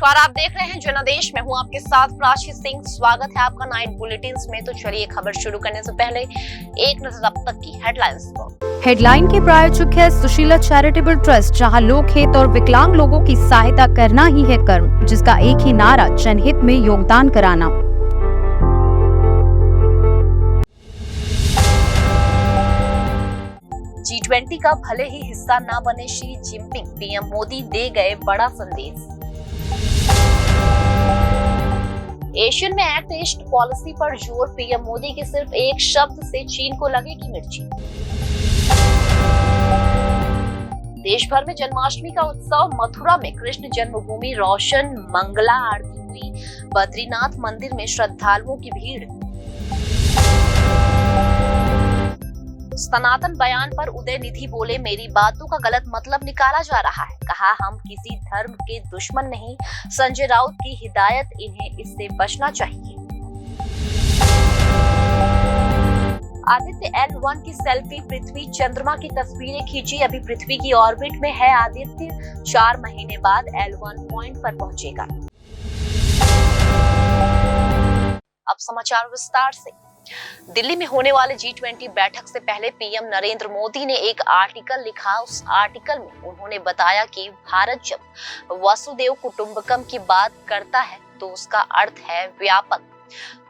नमस्कार, आप देख रहे हैं जनादेश। मैं हूं आपके साथ प्राची सिंह। स्वागत है आपका नाइट बुलेटिन्स में। तो चलिए खबर शुरू करने से पहले एक नजर अब तक की हेडलाइंस पर। हेडलाइन के प्रायोजक है सुशीला चैरिटेबल ट्रस्ट, जहां लोक हित और विकलांग लोगों की सहायता करना ही है कर्म, जिसका एक ही नारा जनहित में योगदान कराना। G20 का भले ही हिस्सा ना बने शी जिनपिंग, पीएम मोदी दे गए बड़ा संदेश। एशियन में एक्ट ईस्ट पॉलिसी पर जोर, पीएम मोदी के सिर्फ एक शब्द से चीन को लगेगी मिर्ची। देश भर में जन्माष्टमी का उत्सव, मथुरा में कृष्ण जन्मभूमि रोशन, मंगला आरती हुई, बद्रीनाथ मंदिर में श्रद्धालुओं की भीड़। सनातन बयान पर उदयनिधि बोले, मेरी बातों का गलत मतलब निकाला जा रहा है। कहा, हम किसी धर्म के दुश्मन नहीं। संजय राउत की हिदायत, इन्हें इससे बचना चाहिए। आदित्य L1 की सेल्फी, पृथ्वी चंद्रमा की तस्वीरें खींची। अभी पृथ्वी की ऑर्बिट में है आदित्य, 4 महीने बाद L1 पॉइंट पर पहुंचेगा। अब समाचार विस्तार से। दिल्ली में होने वाले G20 बैठक से पहले पीएम नरेंद्र मोदी ने एक आर्टिकल लिखा। उस आर्टिकल में उन्होंने बताया कि भारत जब वसुदेव कुटुंबकम की बात करता है तो उसका अर्थ है व्यापक।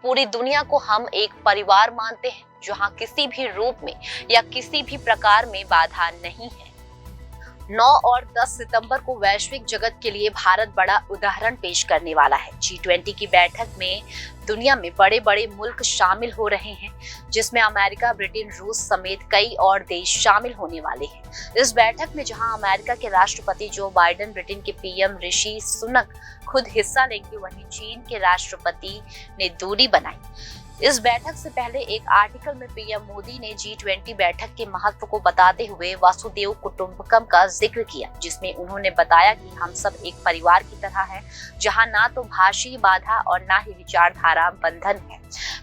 पूरी दुनिया को हम एक परिवार मानते हैं, जहां किसी भी रूप में या किसी भी प्रकार में बाधा नहीं है। 9 और 10 सितंबर को वैश्विक जगत के लिए भारत बड़ा उदाहरण पेश करने वाला है। G20 की बैठक में दुनिया में बड़े बड़े मुल्क शामिल हो रहे हैं, जिसमें अमेरिका, ब्रिटेन, रूस समेत कई और देश शामिल होने वाले हैं। इस बैठक में जहां अमेरिका के राष्ट्रपति जो बाइडेन, ब्रिटेन के पीएम ऋषि सुनक खुद हिस्सा लेंगे, वहीं चीन के राष्ट्रपति ने दूरी बनाई। इस बैठक से पहले एक आर्टिकल में पीएम मोदी ने G20 बैठक के महत्व को बताते हुए वसुदेव कुटुंबकम का जिक्र किया, जिसमें उन्होंने बताया कि हम सब एक परिवार की तरह हैं, जहां ना तो भाषी बाधा और ना ही विचारधारा बंधन है।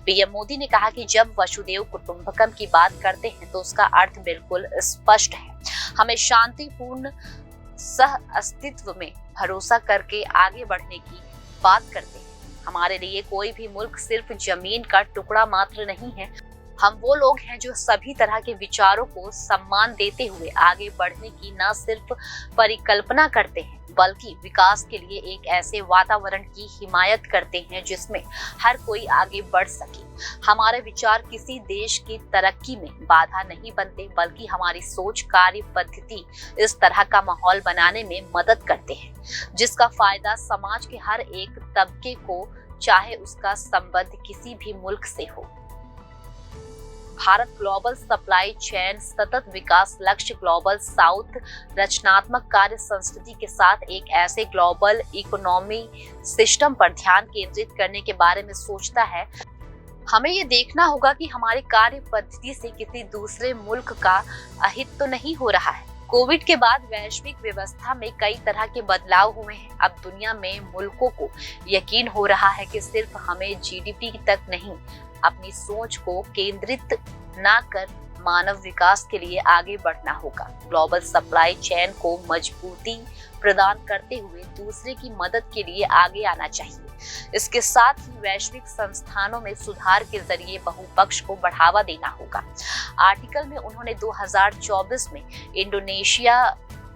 पीएम मोदी ने कहा कि जब वसुदेव कुटुंबकम की बात करते हैं तो उसका अर्थ बिल्कुल स्पष्ट है। हमें शांतिपूर्ण सह अस्तित्व में भरोसा करके आगे बढ़ने की बात करते हैं। हमारे लिए कोई भी मुल्क सिर्फ जमीन का टुकड़ा मात्र नहीं है। हम वो लोग हैं जो सभी तरह के विचारों को सम्मान देते हुए आगे बढ़ने की न सिर्फ परिकल्पना करते हैं, बल्कि विकास के लिए एक ऐसे वातावरण की हिमायत करते हैं जिसमें हर कोई आगे बढ़ सके। हमारे विचार किसी देश की तरक्की में बाधा नहीं बनते, बल्कि हमारी सोच, कार्य पद्धति इस तरह का माहौल बनाने में मदद करते हैं जिसका फायदा समाज के हर एक तबके को, चाहे उसका संबंध किसी भी मुल्क से हो। भारत ग्लोबल सप्लाई चेन सतत विकास लक्ष्य, ग्लोबल साउथ रचनात्मक कार्य संस्कृति के साथ एक ऐसे ग्लोबल इकोनॉमी सिस्टम पर ध्यान केंद्रित करने के बारे में सोचता है। हमें ये देखना होगा कि हमारी कार्य पद्धति से किसी दूसरे मुल्क का अहित तो नहीं हो रहा है। कोविड के बाद वैश्विक व्यवस्था में कई तरह के बदलाव हुए हैं। अब दुनिया में मुल्कों को यकीन हो रहा है कि सिर्फ हमें जीडीपी तक नहीं, अपनी सोच को केंद्रित ना कर मानव विकास के लिए आगे बढ़ना होगा। ग्लोबल सप्लाई चेन को मजबूती प्रदान करते हुए दूसरे की मदद के लिए आगे आना चाहिए। इसके साथ ही वैश्विक संस्थानों में सुधार के जरिए बहुपक्ष को बढ़ावा देना होगा। आर्टिकल में उन्होंने 2024 में इंडोनेशिया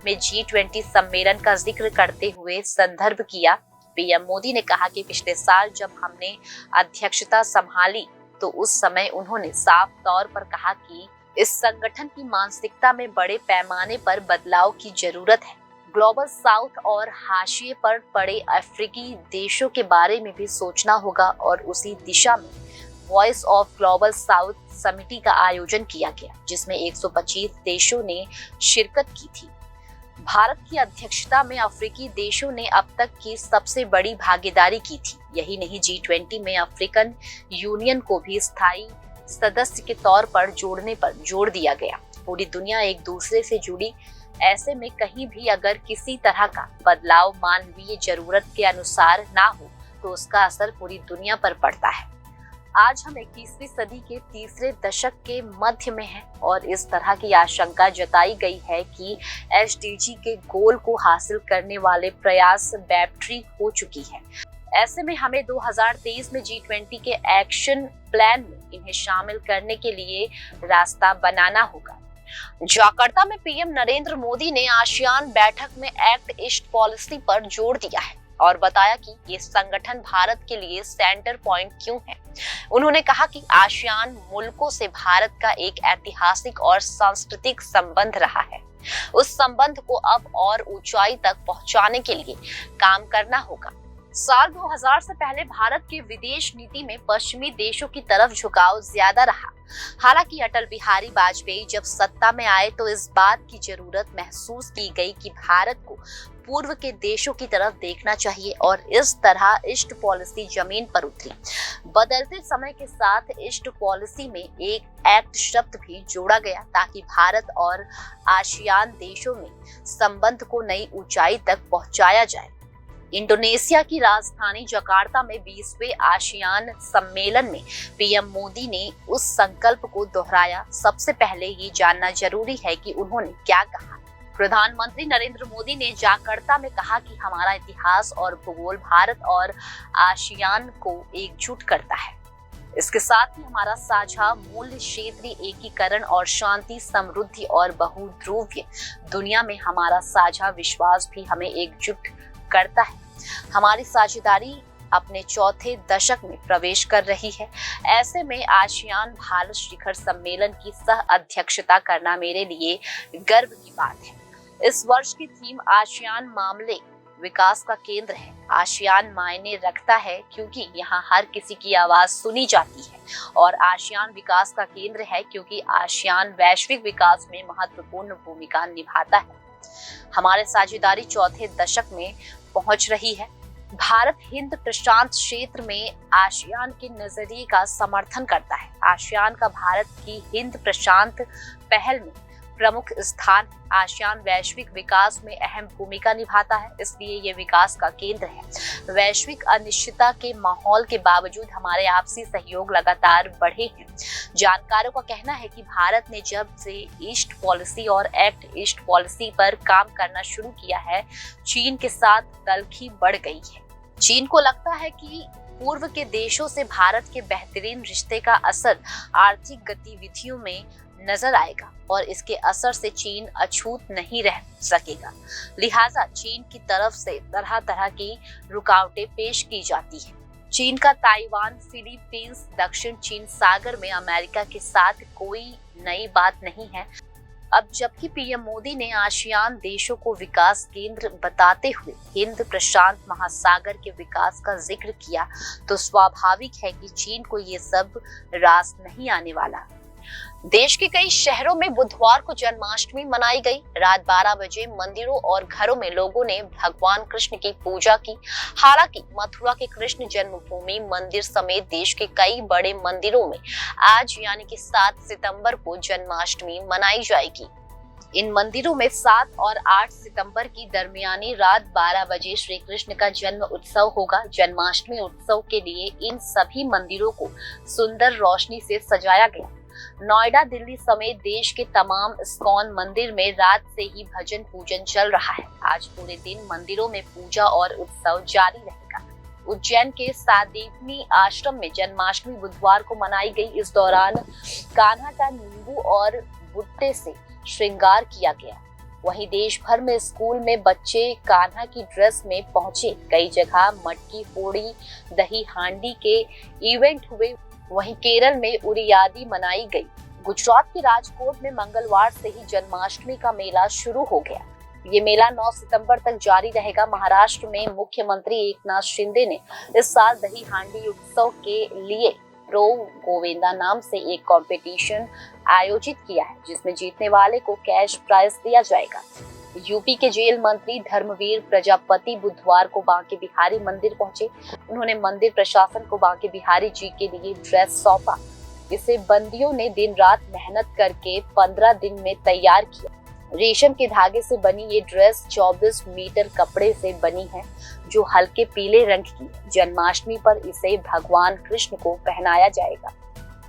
में G20 सम्मेलन का जिक्र करते हुए संदर्भ किया। पीएम मोदी ने कहा कि पिछले साल जब हमने अध्यक्षता संभाली तो उस समय उन्होंने साफ तौर पर कहा कि इस संगठन की मानसिकता में बड़े पैमाने पर बदलाव की जरूरत है। ग्लोबल साउथ और हाशिए पर पड़े अफ्रीकी देशों के बारे में भी सोचना होगा और उसी दिशा में वॉइस ऑफ ग्लोबल साउथ समिति का आयोजन किया गया, जिसमें 125 देशों ने शिरकत की थी। भारत की अध्यक्षता में अफ्रीकी देशों ने अब तक की सबसे बड़ी भागीदारी की थी। यही नहीं, G20 में अफ्रीकन यूनियन को भी स्थायी सदस्य के तौर पर जोड़ने पर जोर दिया गया। पूरी दुनिया एक दूसरे से जुड़ी, ऐसे में कहीं भी अगर किसी तरह का बदलाव मानवीय जरूरत के अनुसार ना हो तो उसका असर पूरी दुनिया पर पड़ता है। आज हम 21वीं सदी के तीसरे दशक के मध्य में हैं और इस तरह की आशंका जताई गई है कि एसडीजी के गोल को हासिल करने वाले प्रयास बैटरी हो चुकी है। ऐसे में हमें 2023 में G20 के एक्शन प्लान में इन्हें शामिल करने के लिए रास्ता बनाना होगा। जकार्ता में पीएम नरेंद्र मोदी ने आसियान बैठक में एक्ट ईस्ट पॉलिसी पर जोर दिया है और बताया कि ये संगठन भारत के लिए सेंटर पॉइंट क्यों है। उन्होंने कहा कि आसियान मुल्कों से भारत का एक ऐतिहासिक और सांस्कृतिक संबंध रहा है। उस संबंध को अब और ऊंचाई तक पहुंचाने के लिए काम करना होगा। साल 2000 से पहले भारत की विदेश नीति में पश्चिमी देशों की तरफ झुकाव ज्यादा रहा। हालांकि अटल बिहारी वाजपेयी जब सत्ता में आए तो इस बात की जरूरत महसूस की गई कि भारत को पूर्व के देशों की तरफ देखना चाहिए और इस तरह ईस्ट पॉलिसी जमीन पर उतरी। बदलते समय के साथ ईस्ट पॉलिसी में एक एक्ट शब्द भी जोड़ा गया ताकि भारत और आसियान देशों में संबंध को नई ऊंचाई तक पहुंचाया जाए। इंडोनेशिया की राजधानी जकार्ता में 20वें आसियान सम्मेलन में पीएम मोदी ने उस संकल्प को दोहराया। सबसे पहले ये जानना जरूरी है कि उन्होंने क्या कहा। प्रधानमंत्री नरेंद्र मोदी ने जकार्ता में कहा कि हमारा इतिहास और भूगोल भारत और आसियान को एकजुट करता है। इसके साथ ही हमारा साझा मूल्य, क्षेत्रीय एकीकरण और शांति, समृद्धि और बहुध्रुवीय दुनिया में हमारा साझा विश्वास भी हमें एकजुट करता है। हमारी साझेदारी अपने चौथे दशक में प्रवेश कर रही है। ऐसे में आसियान भारत शिखर सम्मेलन की सह अध्यक्षता करना मेरे लिए गर्व की बात है। इस वर्ष की थीम आसियान मामले विकास का केंद्र है। आसियान मायने रखता है क्योंकि यहाँ हर किसी की आवाज सुनी जाती है और आसियान विकास का केंद्र है क्योंकि आसियान वैश्विक विकास में महत्वपूर्ण भूमिका निभाता है। हमारे साझेदारी चौथे दशक में पहुंच रही है। भारत हिंद प्रशांत क्षेत्र में आसियान के नजरिए का समर्थन करता है। आसियान का भारत की हिंद प्रशांत पहल में प्रमुख स्थान है। आसियान वैश्विक विकास में अहम भूमिका निभाता है, इसलिए ये विकास का केंद्र है। वैश्विक अनिश्चितता के माहौल के बावजूद हमारे आपसी सहयोग लगातार बढ़े हैं। जानकारों का कहना है कि भारत ने जब से ईस्ट पॉलिसी और एक्ट ईस्ट पॉलिसी पर काम करना शुरू किया है, चीन के साथ तल्खी बढ़ गई है। चीन को लगता है कि पूर्व के देशों से भारत के बेहतरीन रिश्ते का असर आर्थिक गतिविधियों में नजर आएगा और इसके असर से चीन अछूत नहीं रह सकेगा। लिहाजा चीन की तरफ से तरह तरह की रुकावटें पेश की जाती है। चीन का ताइवान, फिलीपींस, दक्षिण चीन सागर में अमेरिका के साथ कोई नई बात नहीं है। अब जबकि पीएम मोदी ने आसियान देशों को विकास केंद्र बताते हुए हिंद प्रशांत महासागर के विकास का जिक्र किया, तो स्वाभाविक है कि चीन को ये सब रास नहीं आने वाला। देश के कई शहरों में बुधवार को जन्माष्टमी मनाई गई। रात 12 बजे मंदिरों और घरों में लोगों ने भगवान कृष्ण की पूजा की। हालांकि मथुरा के कृष्ण जन्मभूमि मंदिर समेत देश के कई बड़े मंदिरों में आज यानी कि 7 सितंबर को जन्माष्टमी मनाई जाएगी। इन मंदिरों में 7 और 8 सितंबर की दरमियानी रात 12 बजे श्री कृष्ण का जन्म उत्सव होगा। जन्माष्टमी उत्सव के लिए इन सभी मंदिरों को सुंदर रोशनी से सजाया गया। नोएडा, दिल्ली समेत देश के तमाम इस्कॉन मंदिर में रात से ही भजन पूजन चल रहा है। आज पूरे दिन मंदिरों में पूजा और उत्सव जारी रहेगा। उज्जैन के सादीपनी आश्रम में जन्माष्टमी बुधवार को मनाई गई। इस दौरान कान्हा का नींबू और भुट्टे से श्रृंगार किया गया। वहीं देश भर में स्कूल में बच्चे कान्हा की ड्रेस में पहुंचे। कई जगह मटकी फोड़ी, दही हांडी के इवेंट हुए। वहीं केरल में उरियादी मनाई गई। गुजरात के राजकोट में मंगलवार से ही जन्माष्टमी का मेला शुरू हो गया। ये मेला 9 सितंबर तक जारी रहेगा। महाराष्ट्र में मुख्यमंत्री एकनाथ शिंदे ने इस साल दही हांडी उत्सव के लिए प्रो गोविंदा नाम से एक कंपटीशन आयोजित किया है, जिसमें जीतने वाले को कैश प्राइज दिया जाएगा। यूपी के जेल मंत्री धर्मवीर प्रजापति बुधवार को बांके बिहारी मंदिर पहुंचे। उन्होंने मंदिर प्रशासन को बांके बिहारी जी के लिए ड्रेस सौंपा। इसे बंदियों ने दिन रात मेहनत करके 15 दिन में तैयार किया। रेशम के धागे से बनी ये ड्रेस 24 मीटर कपड़े से बनी है, जो हल्के पीले रंग की है। जन्माष्टमी पर इसे भगवान कृष्ण को पहनाया जाएगा।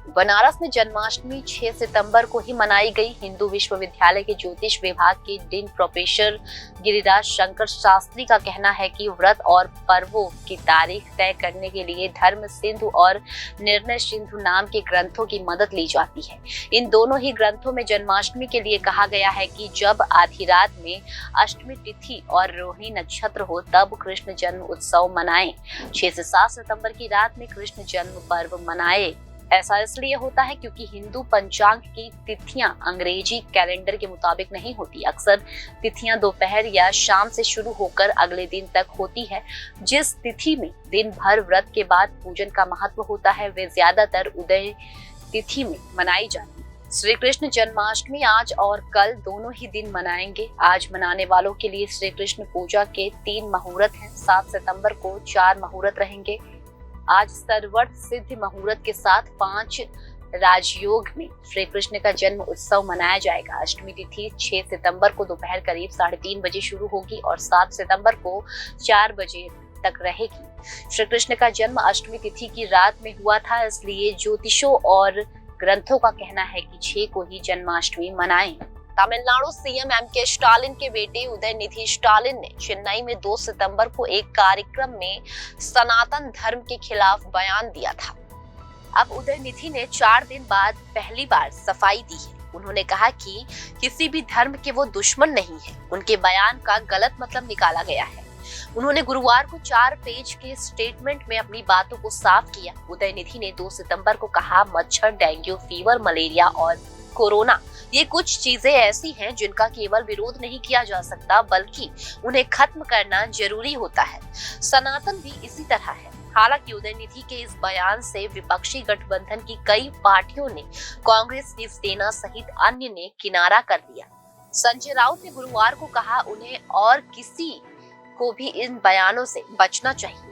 बनारस में जन्माष्टमी 6 सितंबर को ही मनाई गई। हिंदू विश्वविद्यालय के ज्योतिष विभाग के डीन प्रोफेसर गिरिराज शंकर शास्त्री का कहना है कि व्रत और पर्वों की तारीख तय करने के लिए धर्म सिंधु और निर्णय सिंधु नाम के ग्रंथों की मदद ली जाती है। इन दोनों ही ग्रंथों में जन्माष्टमी के लिए कहा गया है कि जब आधी रात में अष्टमी तिथि और रोहिणी नक्षत्र हो तब कृष्ण जन्म उत्सव मनाएं। 6 से 7 सितंबर की रात में कृष्ण जन्म पर्व मनाए। ऐसा इसलिए होता है क्योंकि हिंदू पंचांग की तिथियां अंग्रेजी कैलेंडर के मुताबिक नहीं होती। अक्सर तिथियां दोपहर या शाम से शुरू होकर अगले दिन तक होती है। जिस तिथि में दिन भर व्रत के बाद पूजन का महत्व होता है, वे ज्यादातर उदय तिथि में मनाई जाती है। श्री कृष्ण जन्माष्टमी आज और कल दोनों ही दिन मनाएंगे। आज मनाने वालों के लिए श्री कृष्ण पूजा के 3 मुहूर्त हैं। 7 सितंबर को 4 मुहूर्त रहेंगे। आज सर्वर्थ सिद्ध मुहूर्त के साथ 5 राजयोग में श्री कृष्ण का जन्म उत्सव मनाया जाएगा। अष्टमी तिथि 6 सितंबर को दोपहर करीब 3:30 बजे शुरू होगी और 7 सितंबर को 4 बजे तक रहेगी। श्री कृष्ण का जन्म अष्टमी तिथि की रात में हुआ था, इसलिए ज्योतिषों और ग्रंथों का कहना है कि 6 को ही जन्माष्टमी मनाएं। तमिलनाडु सीएम एमके स्टालिन के बेटे उदयनिधि स्टालिन ने चेन्नई में 2 सितंबर को एक कार्यक्रम में सनातन धर्म के खिलाफ बयान दिया था। अब उदयनिधि ने 4 दिन बाद पहली बार सफाई दी है। उन्होंने कहा कि किसी भी धर्म के वो दुश्मन नहीं है। उनके बयान का गलत मतलब निकाला गया है। उन्होंने गुरुवार को 4 पेज के स्टेटमेंट में अपनी बातों को साफ किया। उदयनिधि ने 2 सितंबर को कहा, मच्छर, डेंगू फीवर, मलेरिया और कोरोना ये कुछ चीजें ऐसी हैं जिनका केवल विरोध नहीं किया जा सकता, बल्कि उन्हें खत्म करना जरूरी होता है। सनातन भी इसी तरह है। हालांकि उदयनिधि के इस बयान से विपक्षी गठबंधन की कई पार्टियों ने, कांग्रेस, शिवसेना सहित अन्य ने किनारा कर लिया। संजय राउत ने गुरुवार को कहा, उन्हें और किसी को भी इन बयानों से बचना चाहिए।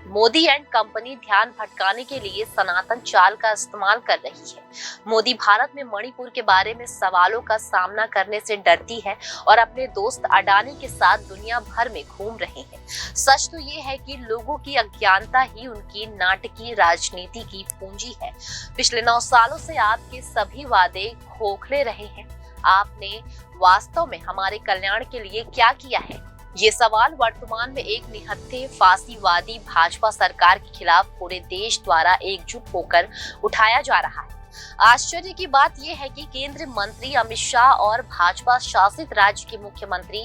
मोदी एंड कंपनी ध्यान भटकाने के लिए सनातन चाल का इस्तेमाल कर रही है। मोदी भारत में मणिपुर के बारे में सवालों का सामना करने से डरती है और अपने दोस्त अडानी के साथ दुनिया भर में घूम रहे हैं। सच तो ये है कि लोगों की अज्ञानता ही उनकी नाटकीय राजनीति की पूंजी है। पिछले 9 सालों से आपके सभी वादे खोखले रहे हैं। आपने वास्तव में हमारे कल्याण के लिए क्या किया है? ये सवाल वर्तमान में एक निहत्थे फांसीवादी भाजपा सरकार के खिलाफ पूरे देश द्वारा एकजुट होकर उठाया जा रहा है। आश्चर्य की बात यह है कि केंद्रीय मंत्री अमित शाह और भाजपा शासित राज्य के मुख्यमंत्री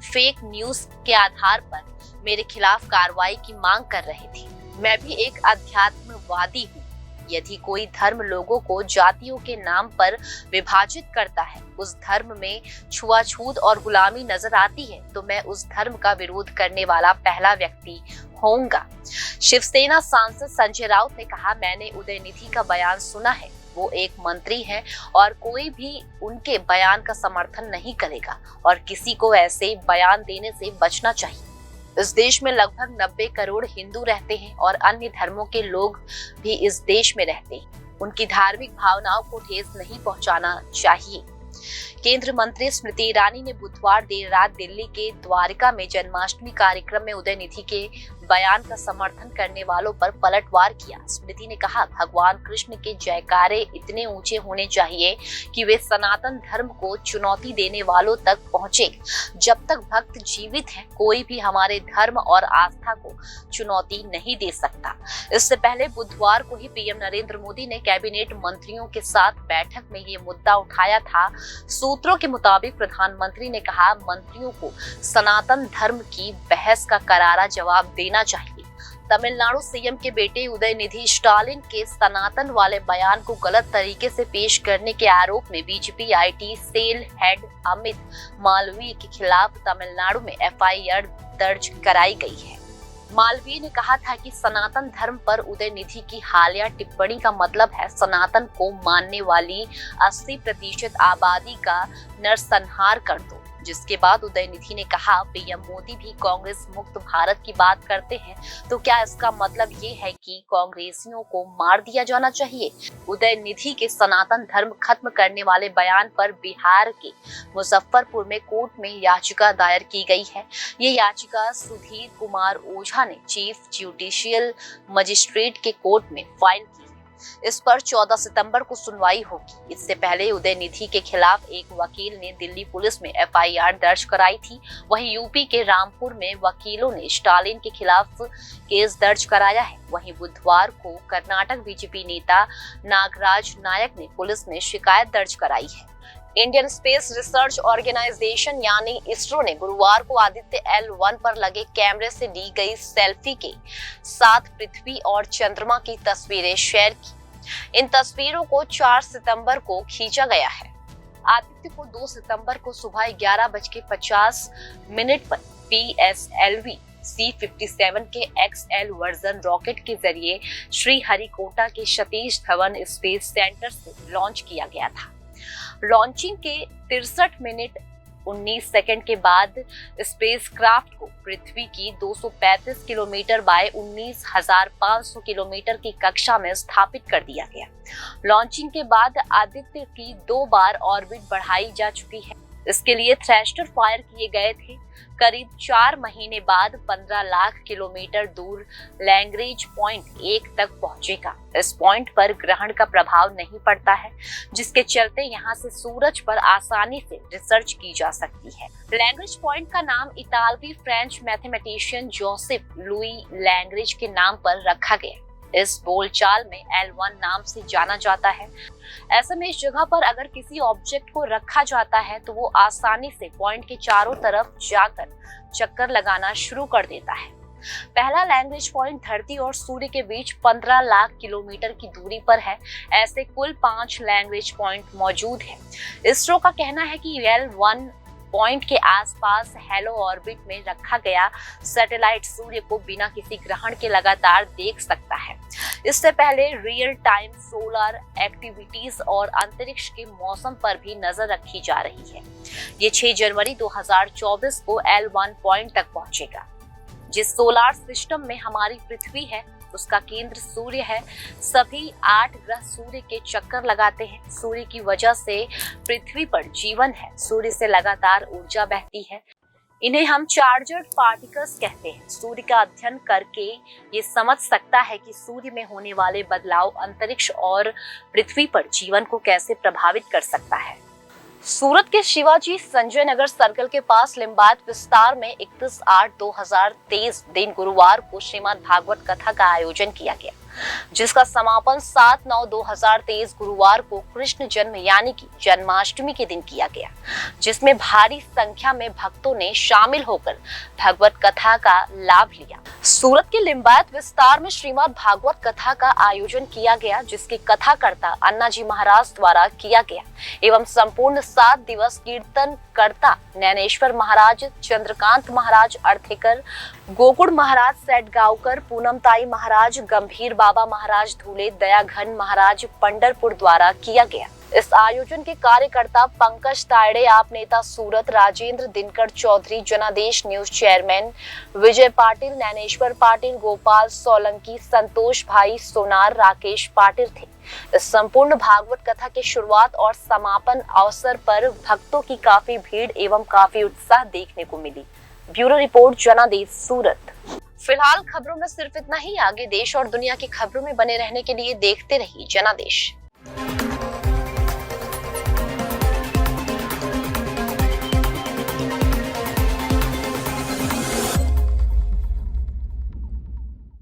फेक न्यूज के आधार पर मेरे खिलाफ कार्रवाई की मांग कर रहे थे। मैं भी एक अध्यात्मवादी हूँ। यदि कोई धर्म लोगों को जातियों के नाम पर विभाजित करता है, उस धर्म में छुआछूत और गुलामी नजर आती है, तो मैं उस धर्म का विरोध करने वाला पहला व्यक्ति होऊंगा। शिवसेना सांसद संजय राउत ने कहा, मैंने उदयनिधि का बयान सुना है। वो एक मंत्री हैं और कोई भी उनके बयान का समर्थन नहीं करेगा और किसी को ऐसे बयान देने से बचना चाहिए। इस देश में लगभग 90 करोड़ हिंदू रहते हैं और अन्य धर्मों के लोग भी इस देश में रहते हैं। उनकी धार्मिक भावनाओं को ठेस नहीं पहुंचाना चाहिए। केंद्रीय मंत्री स्मृति ईरानी ने बुधवार देर रात दिल्ली के द्वारका में जन्माष्टमी कार्यक्रम में उदयनिधि के बयान का समर्थन करने वालों पर पलटवार किया। स्मृति ने कहा, भगवान कृष्ण के जयकारे इतने ऊंचे होने चाहिए कि वे सनातन धर्म को चुनौती देने वालों तक पहुंचे। जब तक भक्त जीवित हैं, कोई भी हमारे धर्म और आस्था को चुनौती नहीं दे सकता। इससे पहले बुधवार को ही पीएम नरेंद्र मोदी ने कैबिनेट मंत्रियों के साथ बैठक में ये मुद्दा उठाया था। सूत्रों के मुताबिक प्रधानमंत्री ने कहा, मंत्रियों को सनातन धर्म की बहस का करारा जवाब देना चाहिए। तमिलनाडु सीएम के बेटे उदयनिधि स्टालिन के सनातन वाले बयान को गलत तरीके से पेश करने के आरोप में BJP IT cell head Amit Malviya के खिलाफ तमिलनाडु में एफआईआर दर्ज कराई गई है। मालवीय ने कहा था कि सनातन धर्म पर उदयनिधि की हालिया टिप्पणी का मतलब है सनातन को मानने वाली 80% आबादी का नरसंहार कर दो। जिसके बाद उदयनिधि ने कहा, पीएम मोदी भी कांग्रेस मुक्त भारत की बात करते हैं, तो क्या इसका मतलब ये है कि कांग्रेसियों को मार दिया जाना चाहिए? उदयनिधि के सनातन धर्म खत्म करने वाले बयान पर बिहार के मुजफ्फरपुर में कोर्ट में याचिका दायर की गई है। ये याचिका सुधीर कुमार ओझा ने चीफ जुडिशियल मजिस्ट्रेट के कोर्ट में फाइल की। इस पर 14 सितंबर को सुनवाई होगी। इससे पहले उदयनिधि के खिलाफ एक वकील ने दिल्ली पुलिस में एफआईआर दर्ज कराई थी। वहीं यूपी के रामपुर में वकीलों ने स्टालिन के खिलाफ केस दर्ज कराया है। वहीं बुधवार को कर्नाटक बीजेपी नेता नागराज नायक ने पुलिस में शिकायत दर्ज कराई है। इंडियन स्पेस रिसर्च ऑर्गेनाइजेशन यानी इसरो ने गुरुवार को आदित्य L1 पर लगे कैमरे से ली गई सेल्फी के साथ पृथ्वी और चंद्रमा की तस्वीरें शेयर की। इन तस्वीरों को 4 सितंबर को खींचा गया है। आदित्य को 2 सितंबर को सुबह 11:50 पर PSLV C-57 के XL वर्जन रॉकेट के जरिए श्रीहरिकोटा के सतीश धवन स्पेस सेंटर से लॉन्च किया गया था। लॉन्चिंग के 63 मिनट 19 सेकंड के बाद स्पेसक्राफ्ट को पृथ्वी की 235 किलोमीटर बाय 19,500 किलोमीटर की कक्षा में स्थापित कर दिया गया। लॉन्चिंग के बाद आदित्य की 2 बार ऑर्बिट बढ़ाई जा चुकी है। इसके लिए थ्रस्टर फायर किए गए थे। करीब 4 महीने बाद 15 लाख किलोमीटर दूर लैग्रेंज पॉइंट 1 तक पहुंचेगा। इस पॉइंट पर ग्रहण का प्रभाव नहीं पड़ता है, जिसके चलते यहां से सूरज पर आसानी से रिसर्च की जा सकती है। लैग्रेंज पॉइंट का नाम इतालवी French mathematician Joseph Louis Lagrange के नाम पर रखा गया। इस बोलचाल में L1 नाम से जाना जाता है। ऐसे में इस जगह पर अगर किसी ऑब्जेक्ट को रखा जाता है तो वो आसानी से पॉइंट के चारों तरफ जाकर चक्कर लगाना शुरू कर देता है। पहला लैग्रेंज पॉइंट धरती और सूर्य के बीच 15 लाख किलोमीटर की दूरी पर है। ऐसे कुल 5 लैग्रेंज पॉइंट मौजूद है। इसरो का कहना है कि L1 पॉइंट के आसपास हेलो ऑर्बिट में रखा गया सैटेलाइट सूर्य को बिना किसी ग्रहण के लगातार देख सकता है। इससे पहले रियल टाइम सोलर एक्टिविटीज और अंतरिक्ष के मौसम पर भी नजर रखी जा रही है। ये 6 जनवरी 2024 को L1 पॉइंट तक पहुंचेगा। जिस सोलर सिस्टम में हमारी पृथ्वी है उसका केंद्र सूर्य है। सभी 8 ग्रह सूर्य के चक्कर लगाते हैं। सूर्य की वजह से पृथ्वी पर जीवन है। सूर्य से लगातार ऊर्जा बहती है। इन्हें हम चार्जर्ड पार्टिकल्स कहते हैं। सूर्य का अध्ययन करके ये समझ सकता है कि सूर्य में होने वाले बदलाव अंतरिक्ष और पृथ्वी पर जीवन को कैसे प्रभावित कर सकता है। सूरत के शिवाजी संजय नगर सर्कल के पास लिंबायत विस्तार में 31/8/2023 दिन गुरुवार को श्रीमद् भागवत कथा का आयोजन किया गया, जिसका समापन 7/9/2023 गुरुवार को कृष्ण जन्म यानी कि जन्माष्टमी के दिन किया गया, जिसमें भारी संख्या में भक्तों ने शामिल होकर भगवत कथा का लाभ लिया। सूरत के लिंबायत विस्तार में श्रीमद् भागवत कथा का आयोजन किया गया, जिसके कथाकर्ता अन्नाजी महाराज द्वारा किया गया एवं संपूर्ण 7 दिवस कीर्तन कर्ता नैनेश्वर महाराज, चंद्रकांत महाराज अर्थेकर, गोकुड़ महाराज सेठगांवकर, पूनमताई महाराज, गंभीर बाबा महाराज धूले, दयाघन महाराज पंडरपुर द्वारा किया गया। इस आयोजन के कार्यकर्ता पंकज तायड़े, आप नेता सूरत, राजेंद्र दिनकर चौधरी, जनादेश न्यूज चेयरमैन विजय पाटिल, नैनेश्वर पाटिल, गोपाल सोलंकी, संतोष भाई सोनार, राकेश पाटिल थे। इस संपूर्ण भागवत कथा के शुरुआत और समापन अवसर पर भक्तों की काफी भीड़ एवं काफी उत्साह देखने को मिली। ब्यूरो रिपोर्ट, जनादेश सूरत। फिलहाल खबरों में सिर्फ इतना ही। आगे देश और दुनिया की खबरों में बने रहने के लिए देखते रहिए जनादेश।